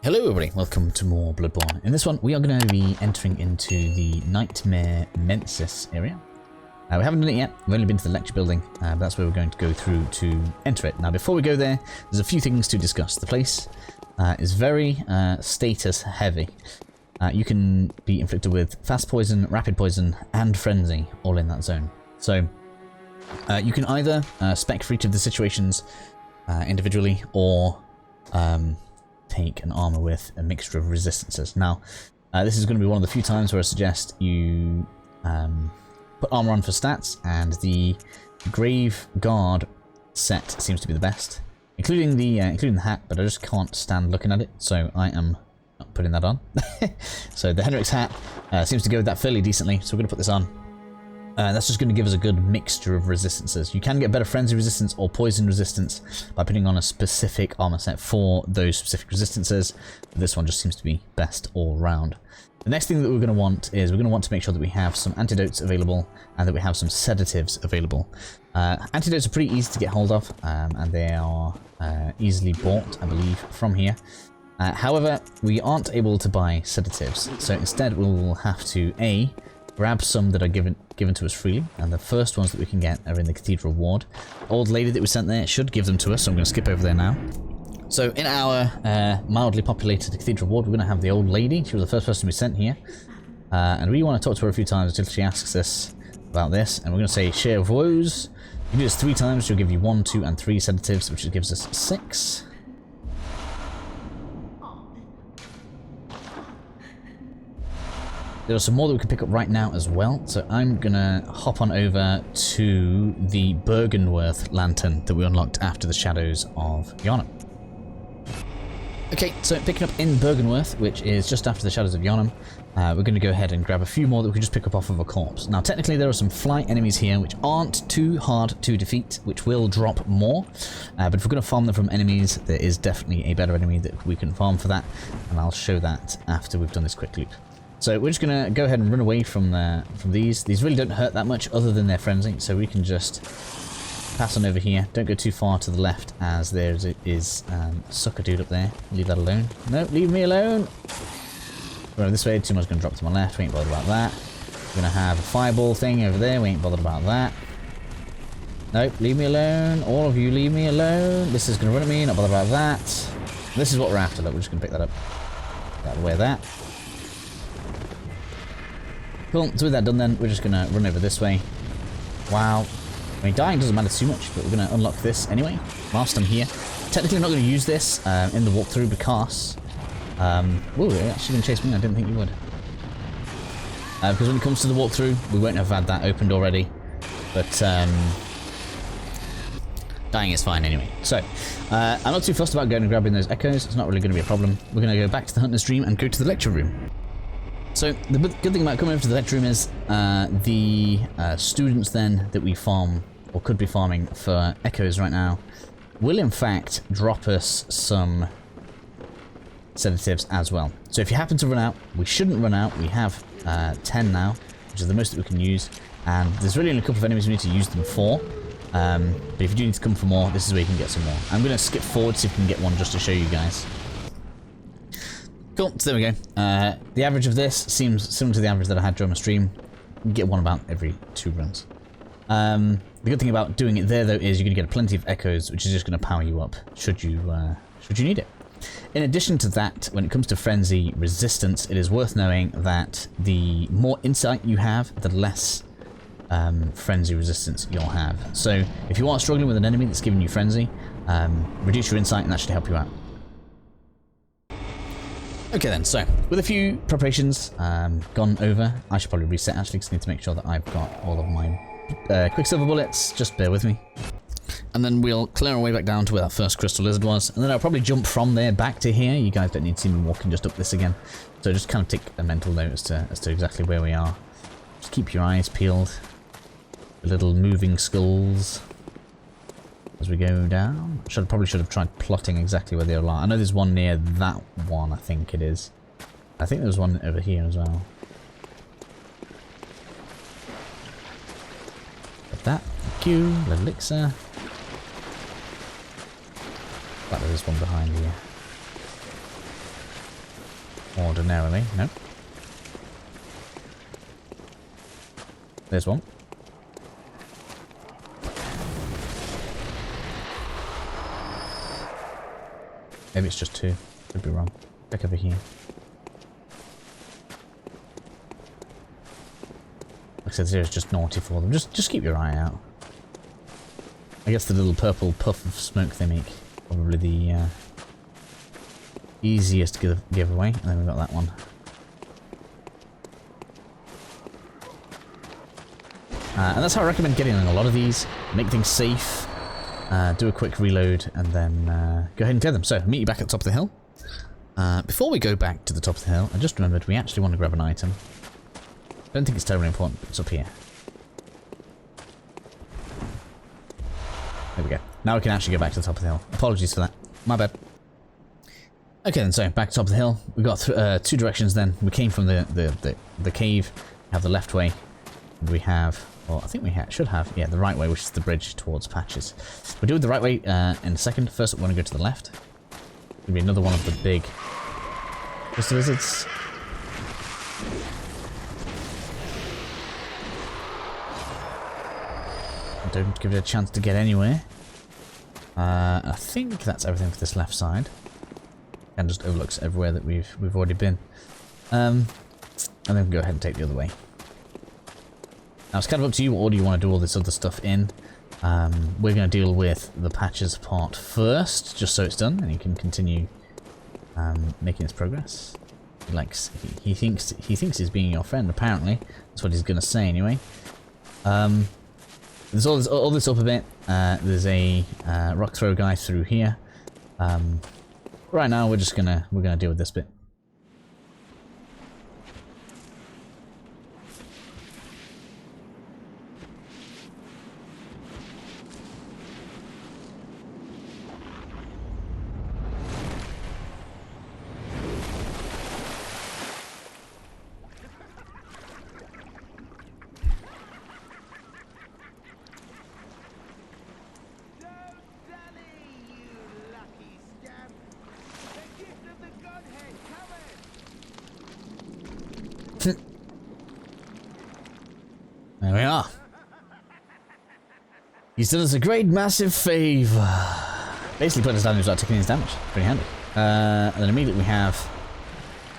Hello everybody, welcome to more Bloodborne. In this one, we are going to be entering into the Nightmare Mensis area. We haven't done it yet, we've only been to the lecture building, but that's where we're going to go through to enter it. Now before we go there, there's a few things to discuss. The place is very status heavy. You can be inflicted with fast poison, rapid poison, and frenzy, all in that zone. So you can either spec for each of the situations individually, or take an armor with a mixture of resistances. Now, this is going to be one of the few times where I suggest you put armor on for stats, and the Grave Guard set seems to be the best, including the hat. But I just can't stand looking at it, so I am not putting that on. So the Henrik's hat seems to go with that fairly decently, so we're going to put this on. That's just going to give us a good mixture of resistances. You can get better frenzy resistance or poison resistance by putting on a specific armor set for those specific resistances. But this one just seems to be best all round. The next thing that we're going to want is we're going to want to make sure that we have some antidotes available and that we have some sedatives available. Antidotes are pretty easy to get hold of, and they are easily bought, I believe, from here. However, we aren't able to buy sedatives, so instead we will have to grab some that are given to us freely, and the first ones that we can get are in the Cathedral ward. The old lady that we sent there should give them to us, so I'm going to skip over there now. So in our mildly populated Cathedral ward, we're going to have the old lady. She was the first person we sent here, and we want to talk to her a few times until she asks us about this, and we're going to say share of woes. You do this 3 times, she'll give you 1, 2, and 3 sedatives, which gives us 6. There are some more that we can pick up right now as well, so I'm gonna hop on over to the Bergenworth Lantern that we unlocked after the Shadows of Yharnam. Okay, so picking up in Byrgenwerth, which is just after the Shadows of Yharnam, we're going to go ahead and grab a few more that we can just pick up off of a corpse. Now technically there are some fly enemies here which aren't too hard to defeat, which will drop more, but if we're going to farm them from enemies, there is definitely a better enemy that we can farm for that, and I'll show that after we've done this quick loop. So we're just going to go ahead and run away from these. These really don't hurt that much other than their frenzy, so we can just pass on over here. Don't go too far to the left, as there is sucker dude up there. Leave that alone. No, leave me alone! We're this way, too much going to drop to my left. We ain't bothered about that. We're going to have a fireball thing over there. We ain't bothered about that. Nope, leave me alone. All of you, leave me alone. This is going to run at me, not bothered about that. This is what we're after. Look, we're just going to pick that up. That away there. Cool, so with that done then, we're just going to run over this way. Wow. I mean, dying doesn't matter too much, but we're going to unlock this anyway, whilst I'm here. Technically I'm not going to use this in the walkthrough because... oh, you're actually going to chase me? I didn't think you would. Because when it comes to the walkthrough, we won't have had that opened already. But, dying is fine anyway. So, I'm not too fussed about going and grabbing those echoes. It's not really going to be a problem. We're going to go back to the Hunter's Dream and go to the lecture room. So the good thing about coming over to the lecture room is the students then that we farm, or could be farming for echoes right now, will in fact drop us some sedatives as well. So if you happen to run out, we shouldn't run out. We have 10 now, which is the most that we can use, and there's really only a couple of enemies we need to use them for. But if you do need to come for more, this is where you can get some more. I'm going to skip forward, see if we can get one just to show you guys. Cool, so there we go. The average of this seems similar to the average that I had during my stream. You get one about every 2 runs. The good thing about doing it there, though, is you're going to get plenty of echoes, which is just going to power you up should you need it. In addition to that, when it comes to frenzy resistance, it is worth knowing that the more insight you have, the less frenzy resistance you'll have. So if you are struggling with an enemy that's giving you frenzy, reduce your insight and that should help you out. Okay then, so with a few preparations gone over, I should probably reset actually because I need to make sure that I've got all of my quicksilver bullets. Just bear with me. And then we'll clear our way back down to where that first crystal lizard was, and then I'll probably jump from there back to here. You guys don't need to see me walking just up this again. So just kind of take a mental note as to exactly where we are. Just keep your eyes peeled. The little moving skulls as we go down. Probably should have tried plotting exactly where they are. I know there's one near that one, I think it is. I think there's one over here as well. Got that. Thank you. Elixir. But there is one behind here. ordinarily. No. There's one. Maybe it's just two. Could be wrong. Check over here. Like I said, zero's just naughty for them. Just keep your eye out. I guess the little purple puff of smoke they make probably the easiest to give away. And then we've got that one. And that's how I recommend getting in a lot of these. Make things safe. Do a quick reload and then go ahead and clear them. So, meet you back at the top of the hill. Before we go back to the top of the hill, I just remembered we actually want to grab an item. Don't think it's terribly important, but it's up here. There we go. Now we can actually go back to the top of the hill. Apologies for that. My bad. Okay then, so back to the top of the hill. We've got two directions then. We came from the cave. We have the left way. And we have... Well, I think we should have, yeah, the right way, which is the bridge towards Patches. We'll do it the right way in a second. First, we want to go to the left. Gonna be another one of the big crystal lizards. Don't give it a chance to get anywhere. I think that's everything for this left side. And just overlooks everywhere that we've already been. And then we can go ahead and take the other way. Now it's kind of up to you, what order you want to do all this other stuff in. We're going to deal with the Patches part first, just so it's done, and he can continue making his progress. He thinks he's being your friend. Apparently, that's what he's going to say anyway. There's all this up a bit. There's a rock throw guy through here. Right now, we're gonna deal with this bit. There we are. He's done us a great massive favour. Basically put us down and start taking his damage. Pretty handy. And then immediately we have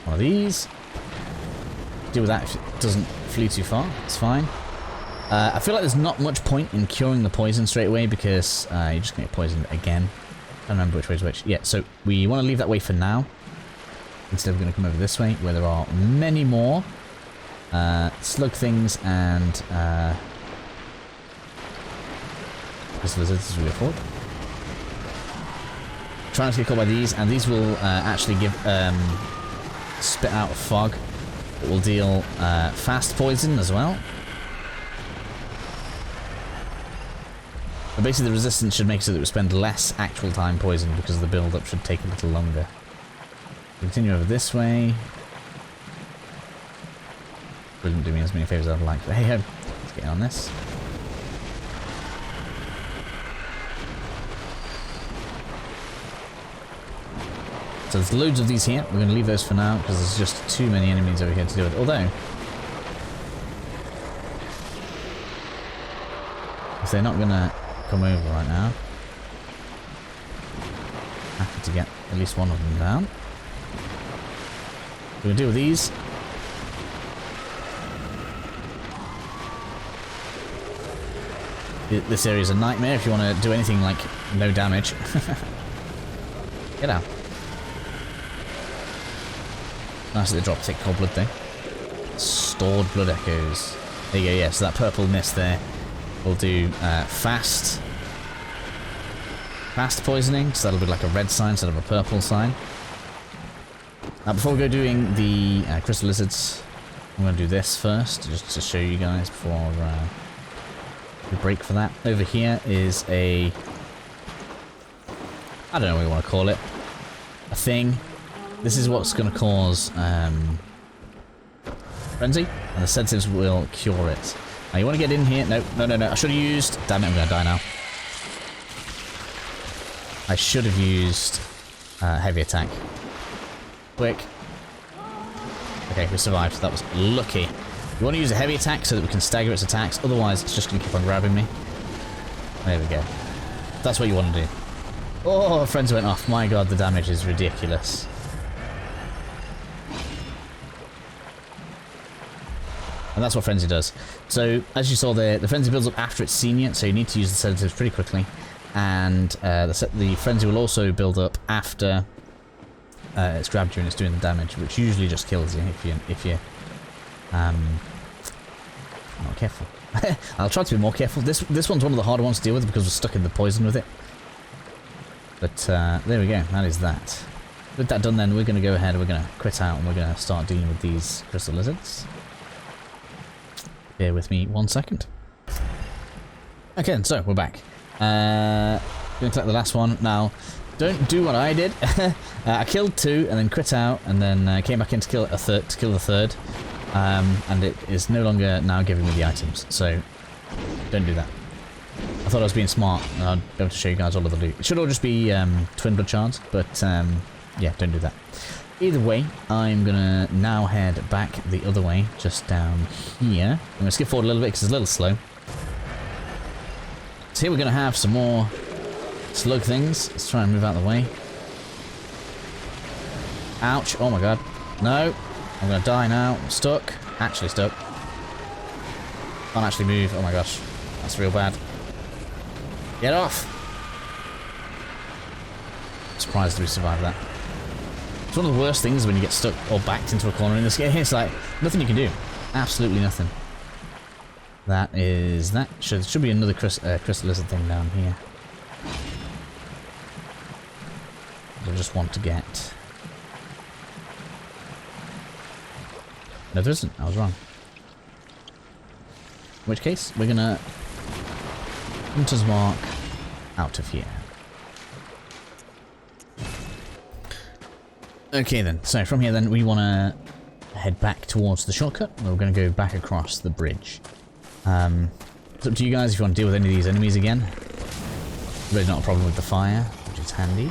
one of these. Deal with that if it doesn't flee too far. It's fine. I feel like there's not much point in curing the poison straight away because you're just going to get poisoned again. I don't remember which way is which. Yeah, so we want to leave that way for now. Instead we're going to come over this way where there are many more slug things and lizards as we go forward. Try not to get caught by these, and these will actually give spit out fog. It will deal fast poison as well. But basically the resistance should make so that we spend less actual time poisoned because the build-up should take a little longer. Continue over this way. Wouldn't do me as many favours as I'd like, but hey ho, let's get on this. So there's loads of these here. We're going to leave those for now because there's just too many enemies over here to deal with. Although, if they're not going to come over right now, happy to get at least one of them down. We're going to deal with these. This area is a nightmare if you want to do anything like no damage. Get out. Nice that they drop thick cold blood there. Stored blood echoes. There you go, yeah, so that purple mist there will do fast poisoning, so that'll be like a red sign instead of a purple sign. Now before we go doing the crystal lizards, I'm going to do this first, just to show you guys before we break for that. Over here is a... I don't know what you want to call it. A thing. This is what's going to cause frenzy, and the sedatives will cure it. Now you want to get in here. No, I should have used... Damn it, I'm going to die now. I should have used heavy attack. Quick. Okay, we survived. That was lucky. We want to use a heavy attack so that we can stagger its attacks. Otherwise, it's just going to keep on grabbing me. There we go. That's what you want to do. Oh, friends went off. My god, the damage is ridiculous. And that's what Frenzy does. So, as you saw there, the Frenzy builds up after it's seen you, so you need to use the sedatives pretty quickly. And the Frenzy will also build up after it's grabbed you and it's doing the damage, which usually just kills you if you're not careful. I'll try to be more careful. This one's one of the harder ones to deal with because we're stuck in the poison with it. But there we go. That is that. With that done, then we're going to go ahead. We're going to quit out and we're going to start dealing with these crystal lizards. Bear with me 1 second. Okay, so we're back. Going to collect the last one. Now, don't do what I did. I killed 2 and then quit out and then came back in to kill the third. And it is no longer now giving me the items. So, don't do that. I thought I was being smart and I'd be able to show you guys all of the loot. It should all just be twin blood shards, but yeah, don't do that. Either way, I'm gonna now head back the other way, just down here. I'm gonna skip forward a little bit because it's a little slow. So here we're gonna have some more slug things. Let's try and move out of the way. Ouch, oh my god. No, I'm gonna die now. I'm stuck. Actually stuck. Can't actually move, oh my gosh. That's real bad. Get off! Surprised we survived that. It's one of the worst things when you get stuck or backed into a corner in this game. It's like, nothing you can do. Absolutely nothing. That is that. Should be another crystal lizard thing down here. I just want to get... No, there isn't. I was wrong. In which case, we're gonna... Hunter's Mark out of here. Okay then, so from here then we want to head back towards the shortcut. We're going to go back across the bridge. It's up to you guys if you want to deal with any of these enemies again. Really not a problem with the fire, which is handy.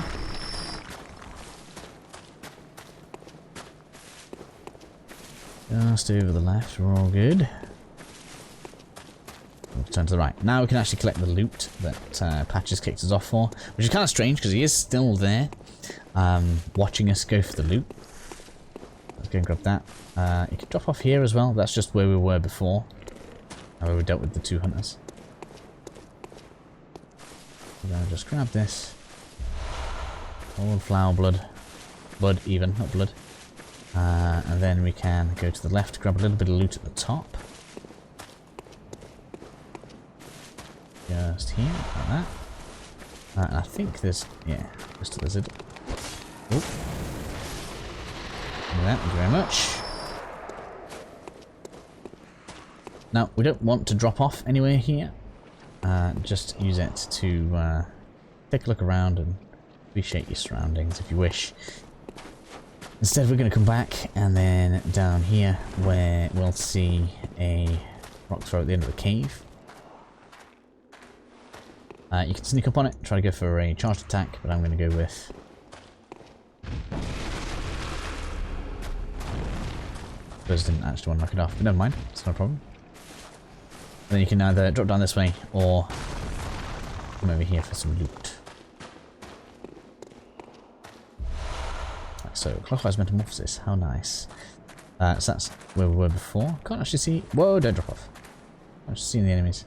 Just over the left, we're all good. We'll turn to the right. Now we can actually collect the loot that Patches kicked us off for, which is kind of strange because he is still there. Watching us go for the loot. Let's go and grab that. You can drop off here as well. That's just where we were before. Where we dealt with the 2 hunters. We're going to just grab this. All flower blood. Blood even, not blood. And then we can go to the left, grab a little bit of loot at the top. Just here, like that. And I think there's, yeah, just a lizard. Oh. Thank you very much. Now, we don't want to drop off anywhere here. Just use it to take a look around and appreciate your surroundings if you wish. Instead, we're going to come back and then down here where we'll see a rock throw at the end of the cave. You can sneak up on it, try to go for a charged attack, but I'm going to go with... I didn't actually want to knock it off, but never mind, it's not a problem. And then you can either drop down this way, or come over here for some loot. Right, so, clockwise metamorphosis, how nice. So that's where we were before. Can't actually see... Whoa, don't drop off. I'm just seeing the enemies.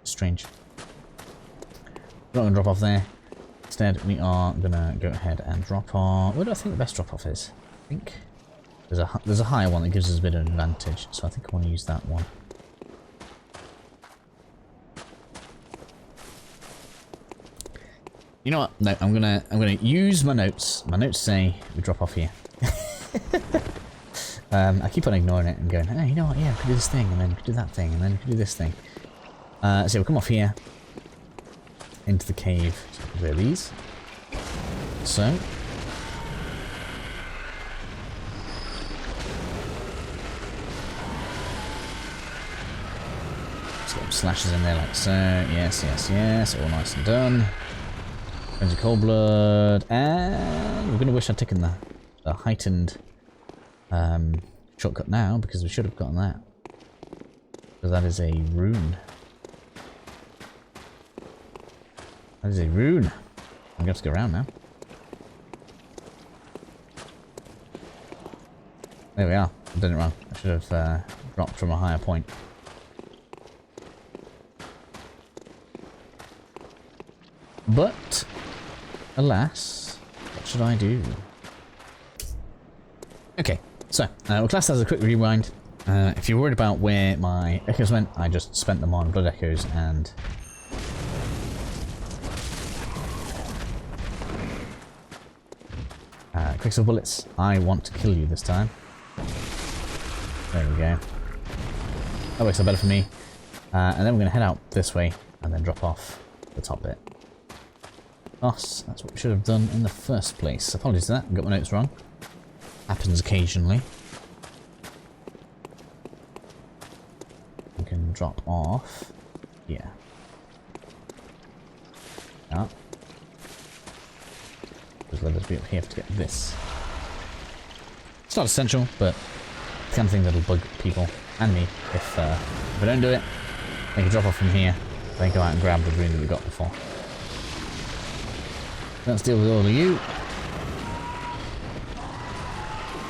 Strange. We're not going to drop off there. Instead, we are going to go ahead and drop off... Where do I think the best drop off is? I think there's a higher one that gives us a bit of an advantage, so I think I want to use that one. You know what? No, I'm gonna use my notes. My notes say we drop off here. I keep on ignoring it and going, hey, you know what? Yeah, we could do this thing, and then we could do that thing, and then we could do this thing. So we'll come off here into the cave. Where are these? So. Let's get some slashes in there like so. Yes, yes, yes. All nice and done. Frenzy cold blood. And we're going to wish I'd taken the heightened shortcut now because we should have gotten that. Because that is a rune. That is a rune. I'm going to have to go around now. There we are. I did it wrong. I should have dropped from a higher point. But, alas, what should I do? Okay, so we'll class that as a quick rewind. If you're worried about where my echoes went, I just spent them on blood echoes and quicksilver bullets. I want to kill you this time. There we go. That works out better for me. And then we're going to head out this way and then drop off the top bit. That's what we should have done in the first place. Apologies for that, I got my notes wrong. Happens occasionally. We can drop off here. Yeah. Just let us be up here to get this. It's not essential, but it's the kind of thing that'll bug people and me if we don't do it. They can drop off from here, then go out and grab the rune that we got before. Let's deal with all of you.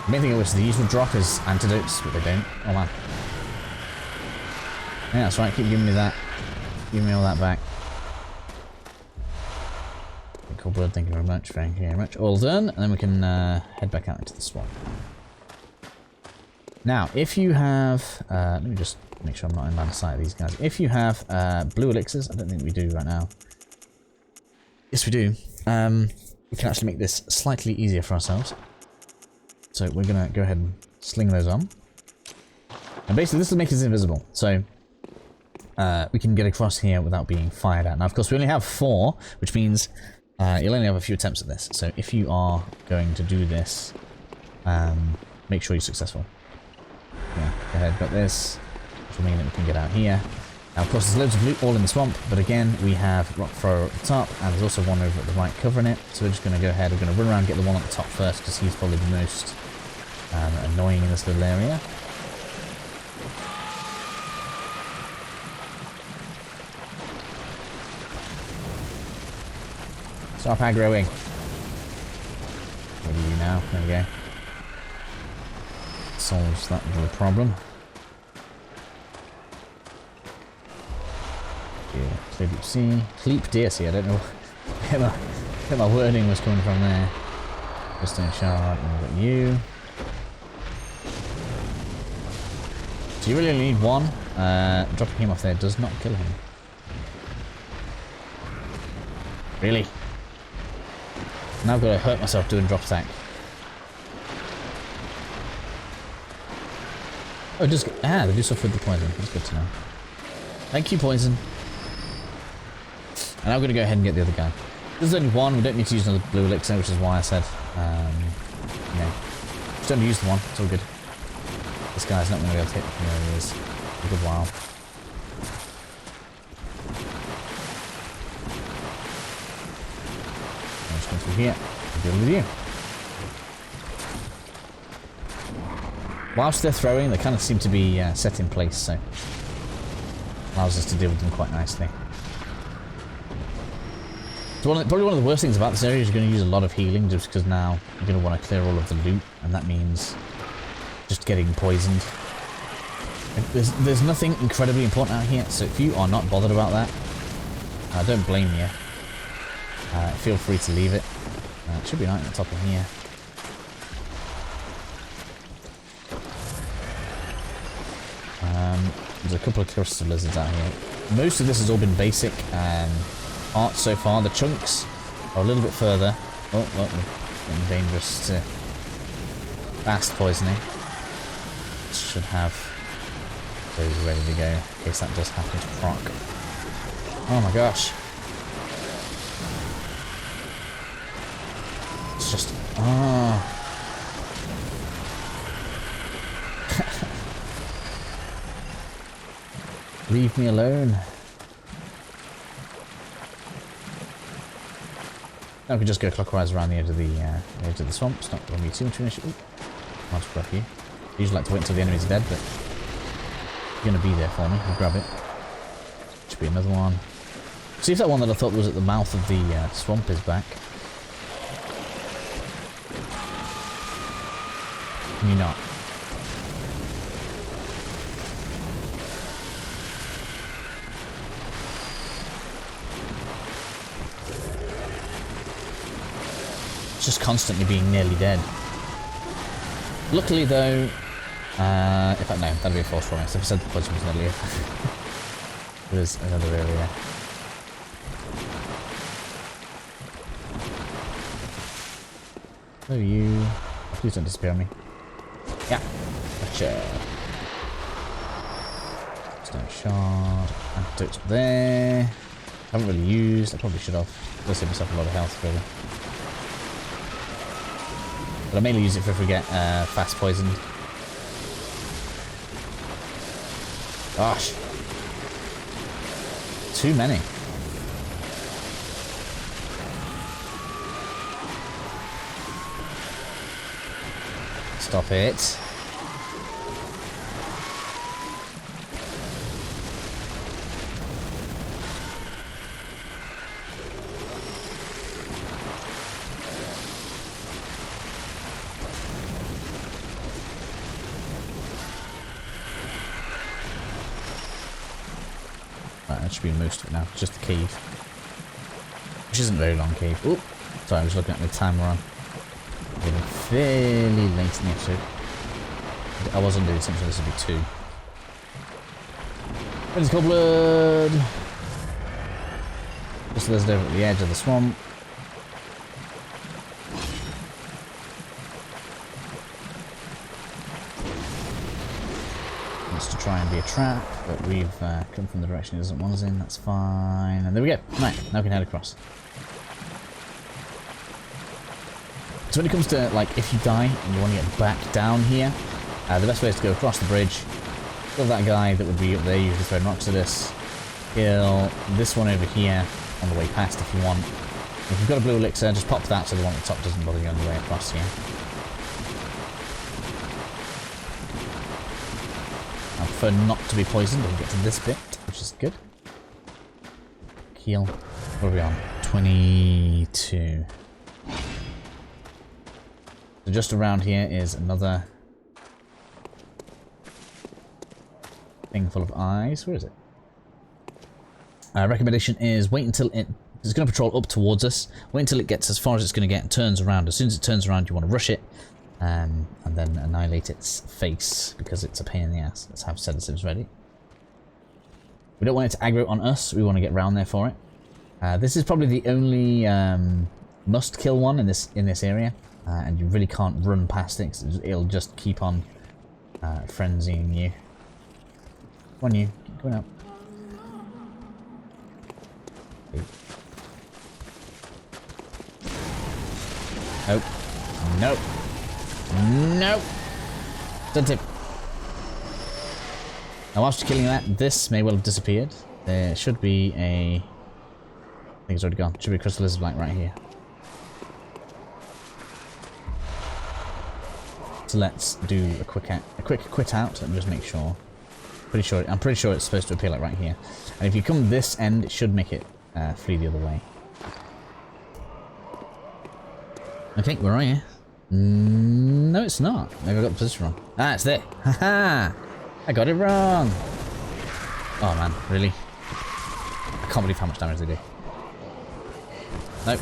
The main thing I wish the usual drop is antidotes, but they don't. Oh man. Yeah, that's right, keep giving me that. Give me all that back. Cool blood, thank you very much, thank you very much. All done, and then we can head back out into the swamp. Now, if you have, let me just make sure I'm not in line of sight of these guys. If you have blue elixirs, I don't think we do right now. Yes, we do. We can actually make this slightly easier for ourselves. So we're going to go ahead and sling those on. And basically this will make us invisible. So we can get across here without being fired at. Now of course we only have 4, which means you'll only have a few attempts at this. So if you are going to do this, make sure you're successful. Yeah, go ahead, got this. Which will mean that we can get out here. Now, of course, there's loads of loot all in the swamp, but again, we have rock thrower at the top, and there's also one over at the right covering it. So we're just going to go ahead, we're going to run around and get the one at the top first, because he's probably the most annoying in this little area. Stop aggroing. Where are you now? There we go. Solves that little problem. Clear deep sea. Cleep deer sea, I don't know where my wording was coming from there. Crystal shard, and we've got you. So you really only need one. Dropping him off there does not kill him. Really? Now I've got to hurt myself doing drop attack. Oh, it does. They do suffer with the poison. That's good to know. Thank you, poison. And I'm going to go ahead and get the other guy. There's only one. We don't need to use another blue elixir, which is why I said, just don't use the one. It's all good. This guy's not going to be able to hit from where he is for a good while. I'll just come through here and deal with you. Whilst they're throwing, they kind of seem to be set in place, so allows us to deal with them quite nicely. So probably one of the worst things about this area is you're going to use a lot of healing, just because now you're going to want to clear all of the loot, and that means just getting poisoned. There's nothing incredibly important out here, so if you are not bothered about that, I don't blame you. Feel free to leave it. It should be right at the top of here. There's a couple of crystal lizards out here. Most of this has all been basic art so far. The chunks are a little bit further. Oh, well, we're getting dangerous to fast poisoning. Should have those ready to go in case that does happen to proc. Oh my gosh. It's just... oh. Leave me alone. Now we can just go clockwise around the edge of the swamp. It's not going to be too much of an issue. Hard to grab here. I usually like to wait until the enemies are dead, but you're going to be there for me. I'll grab it. Should be another one. See if that one that I thought was at the mouth of the swamp is back. Can you not? It's just constantly being nearly dead. Luckily though, in fact no, that'd be a false promise. If I said the poison was earlier. There's another area. Oh you. Please don't disappear on me. Yeah. Gotcha. Stone shard. Antidotes up there. Haven't really used. I probably should have. I'll save myself a lot of health really. But I mainly use it for if we get fast poisoned. Gosh. Too many. Stop it. Right, that should be most of it now. It's just the cave. Which isn't a very long cave. Oh, sorry, I was looking at the time we're on. We're getting fairly late in the episode. I was under the assumption this would be 2. It's called blood. Just there's over at the edge of the swamp. Wants to try and be a trap, but we've come from the direction he doesn't want us in. That's fine. And there we go. Right, now we can head across. So when it comes to, like, if you die and you want to get back down here, the best way is to go across the bridge, kill that guy that would be up there, usually throwing rocks at us, kill this one over here on the way past if you want. If you've got a blue elixir, just pop that so the one at the top doesn't bother you on the way across here. I prefer not to be poisoned when we get to this bit, which is good. Heal. What are we on? 22. So just around here is another thing full of eyes. Where is it? Recommendation is wait until it's going to patrol up towards us. Wait until it gets as far as it's going to get and turns around. As soon as it turns around, you want to rush it and then annihilate its face because it's a pain in the ass. Let's have sedatives ready. We don't want it to aggro on us. We want to get round there for it. This is probably the only must kill one in this area. And you really can't run past it because it'll just keep on frenzying you. Come on you, keep going up. Nope. Nope. Nope. Don't tip. Now after killing that, this may well have disappeared. There should be a... I think it's already gone. Should be a crystal lizard black right here. So let's do a quick quit out and just make sure. I'm pretty sure it's supposed to appear like right here. And if you come this end, it should make it flee the other way. Okay, where are you? No, it's not. Maybe I got the position wrong. Ah, it's there. Haha! I got it wrong. Oh man, really? I can't believe how much damage they do. Nope.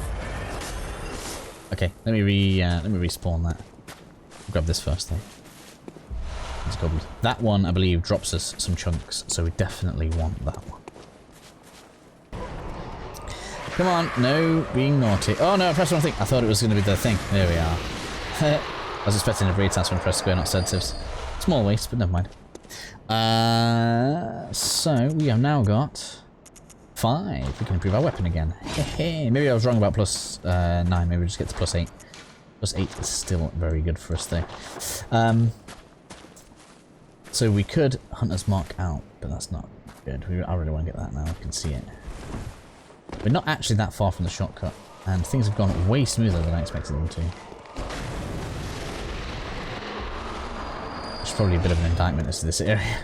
Okay, let me respawn that. Grab this first though. It's goblin. That one, I believe, drops us some chunks, so we definitely want that one. Come on, no being naughty. Oh no, I pressed the wrong thing. I thought it was going to be the thing. There we are. I was expecting a breed task when I pressed square, not sedatives. Small waste, but never mind. So we have now got 5. We can improve our weapon again. Hey, maybe I was wrong about plus 9. Maybe we just get to plus 8. Plus 8 is still very good for us though. So we could Hunter's Mark out, but that's not good. I really want to get that now. I can see it. We're not actually that far from the shortcut, and things have gone way smoother than I expected them to. It's probably a bit of an indictment as to this area.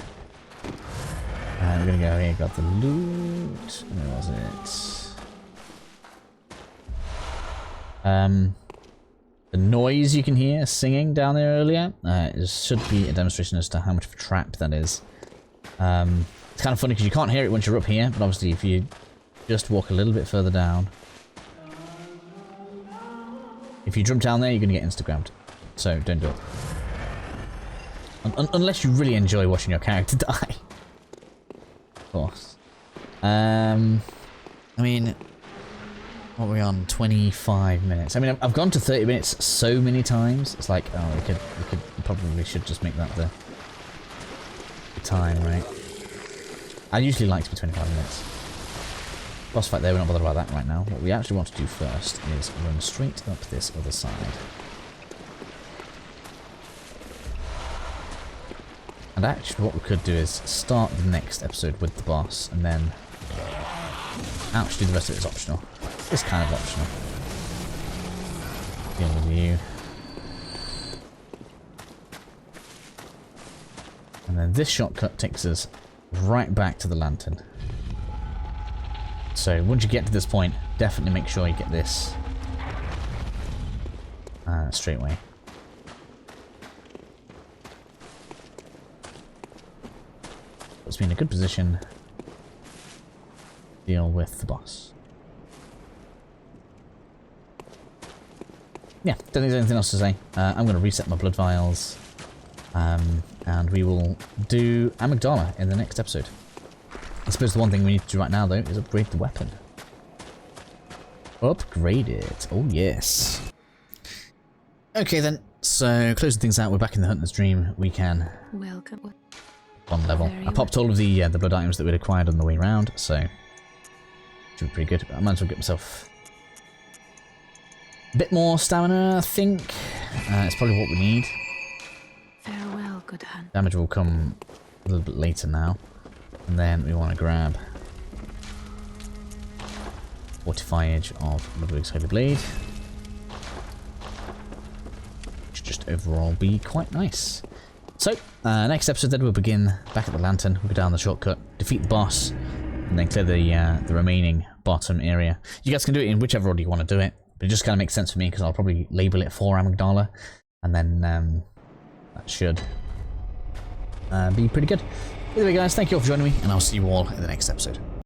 We're gonna go here, got the loot. Where was it? The noise you can hear singing down there earlier should be a demonstration as to how much of a trap that is. It's kind of funny because you can't hear it once you're up here, but obviously if you just walk a little bit further down, if you jump down there, you're going to get insta-grabbed. So don't do it. Unless you really enjoy watching your character die. Of course. I mean, what are we on? 25 minutes. I mean, I've gone to 30 minutes so many times. It's like, oh, we probably should just make that the time, right? I usually like to be 25 minutes. Boss fight there, we're not bothered about that right now. What we actually want to do first is run straight up this other side. And actually what we could do is start the next episode with the boss and then actually the rest of it is optional. It's kind of optional. Deal with you. And then this shortcut takes us right back to the lantern. So once you get to this point, definitely make sure you get this straight away. Puts me in a good position to deal with the boss. Yeah, don't think there's anything else to say. I'm going to reset my blood vials, and we will do Amygdala in the next episode. I suppose the one thing we need to do right now, though, is upgrade the weapon. Upgrade it. Oh, yes. Okay, then. So, closing things out, we're back in the Hunter's Dream. We can... Welcome. One level. I popped all of the blood items that we'd acquired on the way around, so... should be pretty good. I might as well get myself... a bit more stamina, I think. It's probably what we need. Farewell, good hunt. Damage will come a little bit later now. And then we want to grab Fortifiage of Ludwig's Holy Blade. Which just overall be quite nice. So, next episode then we'll begin back at the lantern. We'll go down the shortcut, defeat the boss, and then clear the remaining bottom area. You guys can do it in whichever order you want to do it, but it just kind of makes sense for me because I'll probably label it for Amygdala, and then that should be pretty good. Anyway guys, thank you all for joining me, and I'll see you all in the next episode.